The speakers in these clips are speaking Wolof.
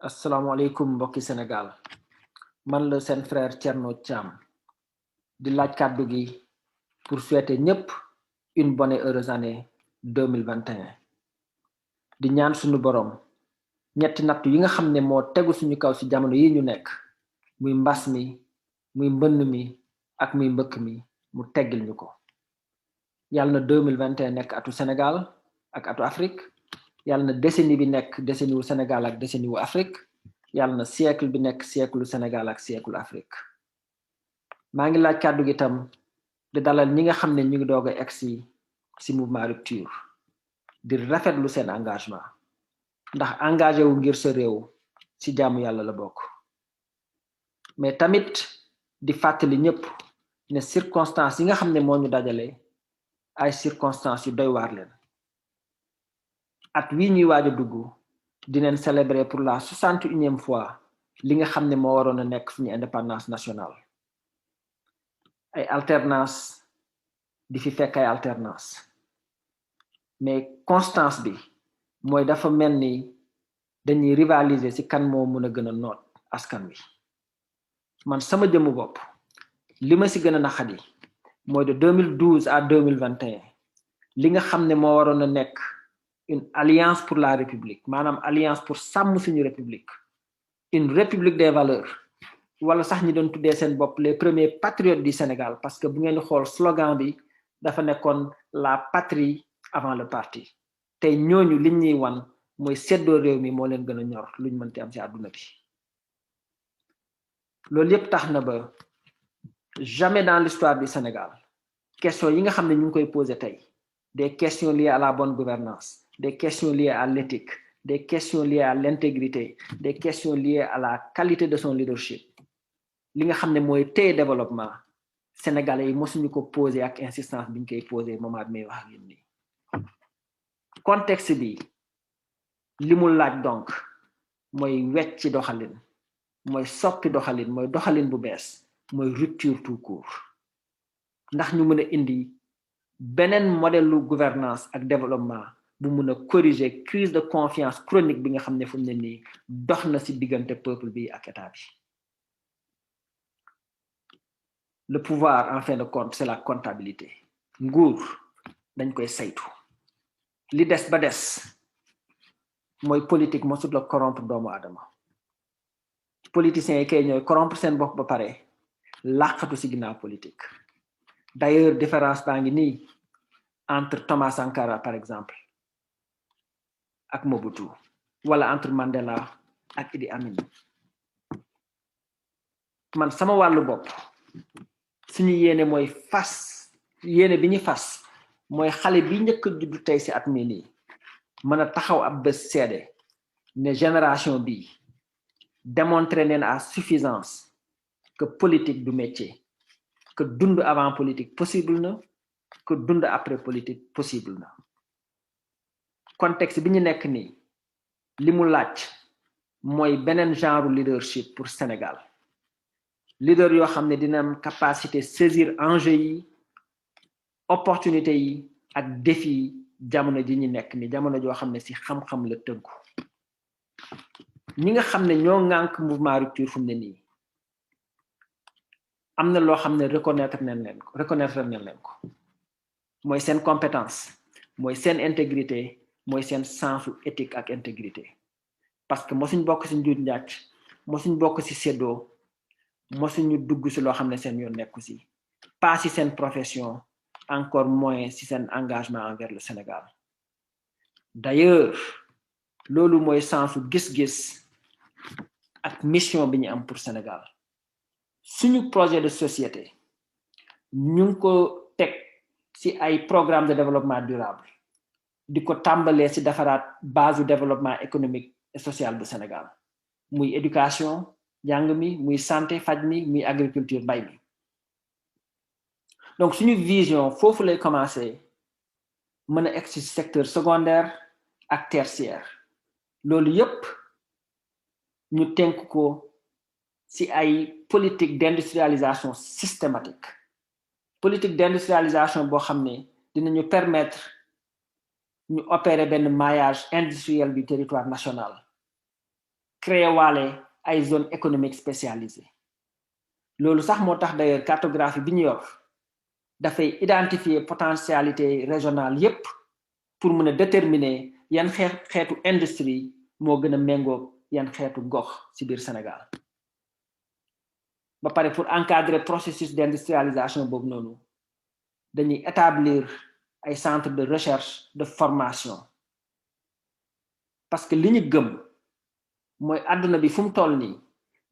asalaamaaleykum mbokki Sénégal man la seen frère Thierno Thiam di laaj kàddu gi pour souhaiter ñëpp une bonne et heureuse année 2021 di ñaan suñu borom ñetti nattu yi nga xam ne moo tegu suñu kaw ci jamono yi ñu nekk muy mbas mi muy mbënn mi ak muy mbëkk mi mu teggil ñu ko yàlla na 2021 nekk atu Sénégal ak atu Afrique yàlla na décennie bi nekk décennie wu Sénégal ak décennie wu Afrique yàlla na siècle bi nekk siècle Sénégal ak siècle Afrique maa ngi laaj kàddu gi tam di dalal ñi nga xam ne ñu ngi doog a egsi ci mouvement rupture di rafetlu seen engagement ndax engagé wu ngir sa réew ci jaamu yàlla la bokk mais tamit di fàttali ñëpp ne circonstances yi nga xam ne moo ñu dajale ay circonstances yu doy waar leen at wii ñuy waaj a dugg dinañ célébrer pour la 61e fois li nga xam ne moo waroon a nekk suñu indépendance nationale ay alternance di fi fekk ay alternance mais constance bi mooy dafa mel ni dañuy rivaliser ci kan moo mën a gën a noot askan wi man sama jëmmu bopp li ma ci gën a naqadi mooy de 2012 à 2021 li nga xam ne moo waroon a nekk une alliance pour la république maanaam alliance pour sàmm suñu république une république des valeurs wala sax ñi doon tuddee seen bopp les premiers patriotes du Sénégal parce que bu ngeen di xool slogan bi dafa nekkoon la patrie avant le parti tey ñooñu liñ ñuy wan mooy seddoo réew mi moo leen gën a ñor luñ mënti am ci àdduna bi loolu yépp tax na ba jamais dans l'histoire du Sénégal question yi nga xam ne ñu ngi koy poser tey des questions liées à la bonne gouvernance des questions liées à l'éthique des questions liées à l'intégrité des questions liées à la qualité de son leadership li nga xam ne mooy téye développement sénégalais yi mosuñu ko poser ak insistance biñ koy poser moment bi may wax ak yéen nii contexte bi li mu laaj donc mooy wecc ci doxalin mooy soppi doxalin mooy doxalin bu bees mooy rupture tout court ndax ñu mën a indi beneen modèle lu gouvernance ak développement bu mun a corriger crise de confiance chronique bi nga xam ne fu mu ne nii dox na ci diggante peuple bi ak état bi le pouvoir en fin de compte c'est la comptabilité nguur dañ koy saytu li des ba des mooy politique moo sut la corrompre doomu aadama politiciens yi kay ñooy corrompre seen bopp ba pare làqatu ci ginnaaw politique d'ailleurs différence baa ngi nii entre Thomas Sankara par exemple ak Mobutu wala entre Mandela ak Idi Amin man sama wàllu bopp suñu yéene mooy yéene bi ñu fas mooy xale bi njëkk a juddu tey ci at mi nii mën a taxaw ab bés seede ne génération bi démontrer neen à suffisance que politique du métier que dund avant politique possible na que dund après politique possible na contexte bi ñu nekk nii li mu laaj mooy beneen genre leadership pour Sénégal leader yoo xam ne dina am capacité saisir enjeux yi opportunité yi ak défi yi jamono ji ñu nekk ni jamono joo xam ne ci xam-xam la tënku ñi nga xam ne ñoo ŋànk mouvement rupture fu mu ne nii am na loo xam ne reconnaître nañ leen ko mooy seen compétence mooy seen intégrité mooy seen sensu éthique ak intégrité parce que mosuñ bokk ci njuuj njaaj mosuñ bokk ci séddoo mosuñu dugg ci loo xam ne seen yoon nekku ci pas ci seen profession encore moins ci seen engagement envers le Sénégal d'ailleurs loolu mooy sensu gis-gis ak mission bi ñu am pour Sénégal suñu projet de société ñu ngi ko teg ci ay programme de développement durable di ko tàmbalee ci defaraat base du développement économique et social bu Sénégal muy éducation jàng mi muy santé faj mi muy agriculture bay mi donc suñu vision foofu lay commencer mën a egg ci secteur secondaire ak tertiaire loolu yépp ñu tënk ko ci ay politique d'industrialisation systématique politique d'industrialisation boo xam ne dinañu permettre ñu opérer benn maillage industriel du territoire national créer waale ay zone économique spécialisée loolu sax moo tax d'ailleurs cartographie bi ñu yor dafay identifier potentialité régionale yépp pour mën a déterminer yan xeetu industrie moo gën a méngoog yan xeetu gox ci biir Sénégal ba pare pour encadrer processus d'industrialisation boobu noonu dañuy établir ay centres de recherche de formation parce que li ñu gëm mooy àdduna bi fu mu toll nii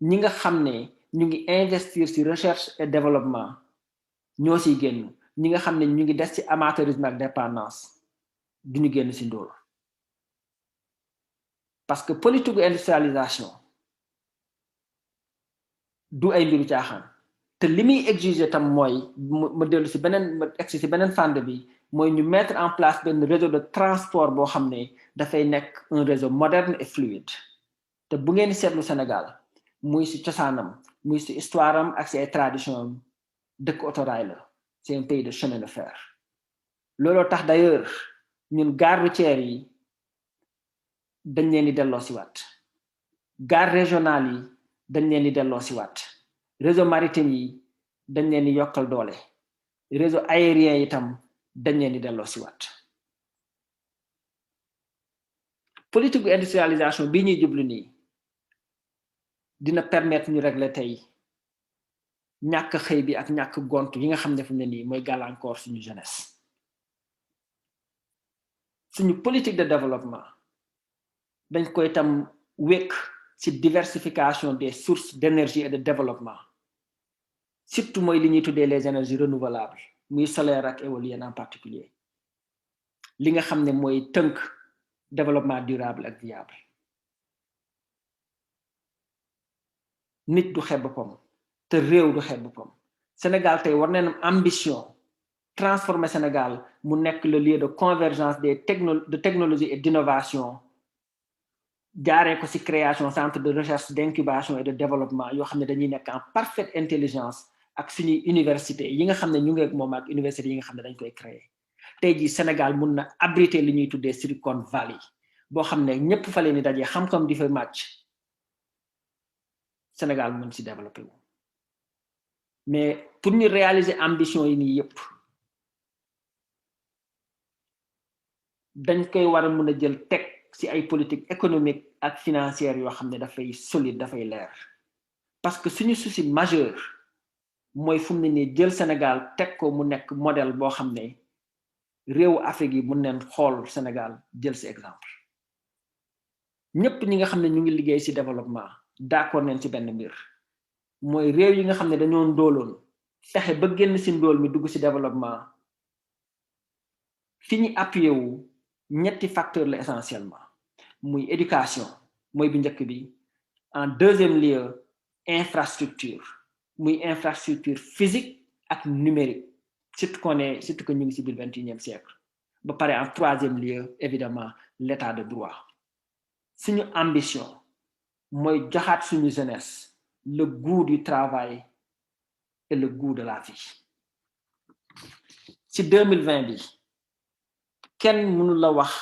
ñi nga xam ne ñu ngi investir ci recherche et développement ñoo ciy génn ñi nga xam ne ñu ngi des ci amateurisme ak dépendance duñu génn ci ndóol parce que politique industrialisation du ay mbiru caaxaan te li muy exiger tam mooy ma dellu ci beneen ma egsi ci beneen fànn bi mooy ñu mettre en place benn réseau de transport boo xam ne dafay nekk un réseau moderne et fluide te bu ngeen seetlu Sénégal muy ci cosaanam muy ci histoire am ak ci ay tradition am dëkk autorail la c'est un pays de chemin de fer looloo tax d'ailleurs ñun gare routière yi dañ leen di delloo ci waat gare régionale yi dañ leen di delloo ci waat réseau maritime yi dañ leen di yokkal doole réseau aérien yi tam dañ leen di delloo ci waat politique de industrialisation bii ñuy jublu nii dina permettre ñu régler tey ñàkk xëy bi ak ñàkk gont yi nga xam ne fu mu ne nii mooy gàllankoor suñu jeunesse suñu politique de développement dañ koy tam wékk ci diversification des sources d'énergie et de développement surtout mooy li ñuy tuddee les énergies renouvelables muy solaire ak éolienne en particulier li nga xam ne mooy tënk développement durable ak viable nit du xeeb boppam te réew du xeeb boppam Sénégal tey war nañ am ambition transformer Sénégal mu nekk le lieu de convergence de technologie et d'innovation jaaree ko ci création centre de recherche d'incubation et de développement yoo xam ne dañuy nekk en parfaite intelligence ak suñuy université yi nga xam ne ñu ngi ak moom ak université yi nga xam ne dañ koy créer tey jii Sénégal mun na abriter li ñuy tuddee Silicon Valley boo xam ne ñëpp fa leen di dajee xam-xam di fa màcc Sénégal mën ci développer wu mais pour ñu réaliser ambition yi nii yëpp dañ koy war a mën a jël teg ci ay politique économique ak financière yoo xam ne dafay solide dafay leer parce que suñu souci majeur mooy fu mu ne nii jël Sénégal teg ko mu nekk modèle boo xam ne réewu Afrique yi mun neen xool Sénégal jël ci exemple ñëpp ñi nga xam ne ñu ngi liggéey ci développement d'accord nañ ci benn mbir mooy réew yi nga xam ne dañoo ndóoloon fexe ba génn ci ndóol mi dugg ci développement fi ñu appuyé wu ñetti facteur la essentiellement muy éducation mooy bu njëkk bi en deuxième lieu infrastructure muy infrastructure physique ak numérique surtout que ñu ngi ci biir 21e siècle ba pare en troisième lieu évidemment l'état de droit suñu ambition mooy joxaat suñu jeunesse le goût du travail et le goût de la vie ci 2020 bi kenn mënu la wax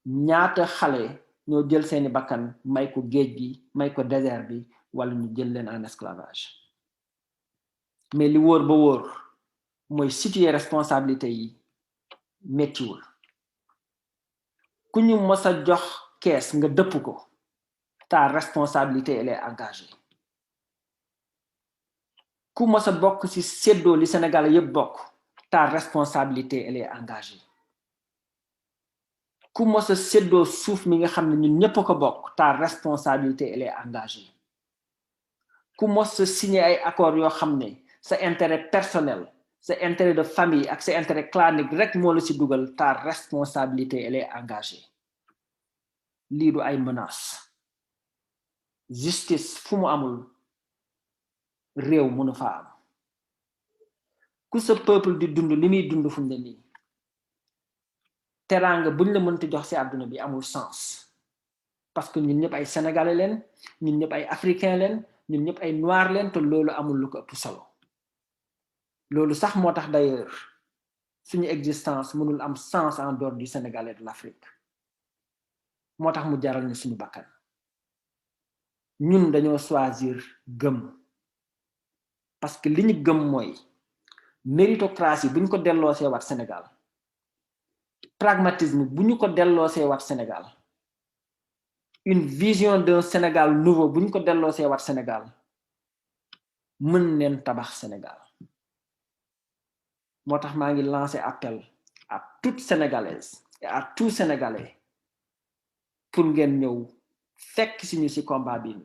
ñaata xale ñoo jël seeni bakkan may ko géej gi may ko désert bi wala ñu jël leen en esclavage mais li wóor ba wóor mooy situer responsabilité yi méttiwul ku ñu mës a jox kees nga dëpp ko ta responsabilité elle est engagée ku mës a bokk ci séddoo li Sénégal yëpp bokk ta responsabilité elle est engagée ku mës a séddoo suuf mi nga xam ne ñun ñëpp ko bokk ta responsabilité elle est engagée ku mës a signé ay accords yoo xam ne sa intérêt personnel sa intérêt de famille ak sa intérêt clanique rek moo la ci dugal ta responsabilité elle est engagée lii du ay menaces justice fu mu amul réew mënu fa am ku sa peuple di dund li muy dund fu mu ne nii teraanga buñ la mënti jox ci àdduna bi amul sens parce que ñun ñëpp ay sénégalais leen ñun ñëpp ay africains leen ñun ñëpp ay noirs leen te loolu amul lu ko ëpp solo loolu sax moo tax d'ailleurs suñu existence mënul am sens en dehors du Sénégal et de l'Afrique moo tax mu jaral ñu suñu bakkan ñun dañoo choisir gëm parce que li ñu gëm mooy méritocratie bu ñu ko delloosee waat Sénégal pragmatisme bu ñu ko delloosee waat Sénégal une vision d'un Sénégal nouveau bu ñu ko delloosee waat Sénégal mën neen tabax Sénégal moo tax maa ngi lancé appel à toute Sénégalaise et à tout Sénégalais pour ngeen ñëw fekk si ñu ci combat bi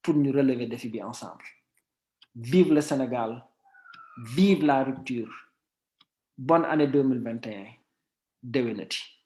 pour ñu relever défi bi ensemble. Vive le Sénégal, vive la rupture. Bonne année 2021. Déwénati.